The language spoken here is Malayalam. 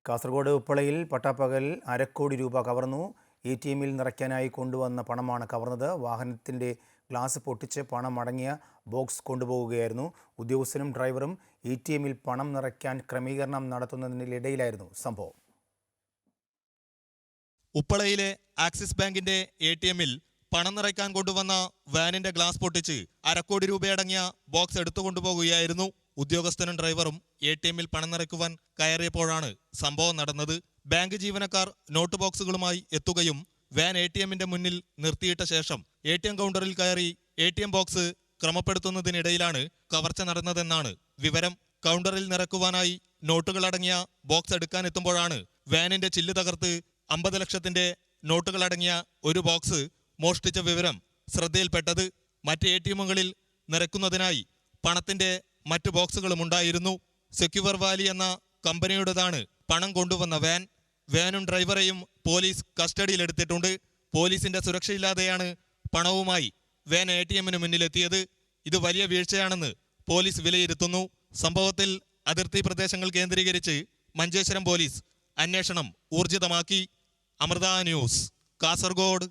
കാസർഗോഡ് ഉപ്പളയിൽ പട്ടാപ്പകൽ അരക്കോടി രൂപ കവർന്നു. ATMിൽ നിറയ്ക്കാനായി കൊണ്ടുവന്ന പണമാണ് കവർന്നത്. വാഹനത്തിൻ്റെ ഗ്ലാസ് പൊട്ടിച്ച് പണം അടങ്ങിയ ബോക്സ് കൊണ്ടുപോവുകയായിരുന്നു. ഉദ്യോഗസ്ഥനും ഡ്രൈവറും ATMിൽ പണം നിറയ്ക്കാൻ ക്രമീകരണം നടത്തുന്നതിനിടയിലായിരുന്നു സംഭവം. ഉപ്പളയിലെ ആക്സിസ് ബാങ്കിന്റെ ATMിൽ പണം നിറയ്ക്കാൻ കൊണ്ടുവന്ന വാനിന്റെ ഗ്ലാസ് പൊട്ടിച്ച് അരക്കോടി രൂപയടങ്ങിയ ബോക്സ് എടുത്തുകൊണ്ടുപോകുകയായിരുന്നു. ഉദ്യോഗസ്ഥനും ഡ്രൈവറും ATMിൽ പണം നിറയ്ക്കുവാൻ കയറിയപ്പോഴാണ് സംഭവം നടന്നത്. ബാങ്ക് ജീവനക്കാർ നോട്ട് ബോക്സുകളുമായി എത്തുകയും വാൻ ATMിന്റെ മുന്നിൽ നിർത്തിയിട്ട ശേഷം ATM കൗണ്ടറിൽ കയറി ATM ബോക്സ് ക്രമപ്പെടുത്തുന്നതിനിടയിലാണ് കവർച്ച നടന്നതെന്നാണ് വിവരം. കൗണ്ടറിൽ നിറക്കുവാനായി നോട്ടുകളടങ്ങിയ ബോക്സ് എടുക്കാനെത്തുമ്പോഴാണ് വാനിന്റെ ചില്ല് തകർത്ത് 50 ലക്ഷത്തിന്റെ നോട്ടുകളടങ്ങിയ ഒരു ബോക്സ് മോഷ്ടിച്ച വിവരം ശ്രദ്ധയിൽപ്പെട്ടത്. മറ്റ് ATMകളിൽ നിറയ്ക്കുന്നതിനായി പണത്തിന്റെ മറ്റ് ബോക്സുകളും ഉണ്ടായിരുന്നു. സെക്യൂർ വാലി എന്ന കമ്പനിയുടേതാണ് പണം കൊണ്ടുവന്ന വാൻ. വാനും ഡ്രൈവറെയും പോലീസ് കസ്റ്റഡിയിലെടുത്തിട്ടുണ്ട്. പോലീസിന്റെ സുരക്ഷയില്ലാതെയാണ് പണവുമായി വാൻ ATMിന് മുന്നിലെത്തിയത്. ഇത് വലിയ വീഴ്ചയാണെന്ന് പോലീസ് വിലയിരുത്തുന്നു. സംഭവത്തിൽ അതിർത്തി പ്രദേശങ്ങൾ കേന്ദ്രീകരിച്ച് മഞ്ചേശ്വരം പോലീസ് അന്വേഷണം ഊർജിതമാക്കി. അമൃത ന്യൂസ്, കാസർഗോഡ്.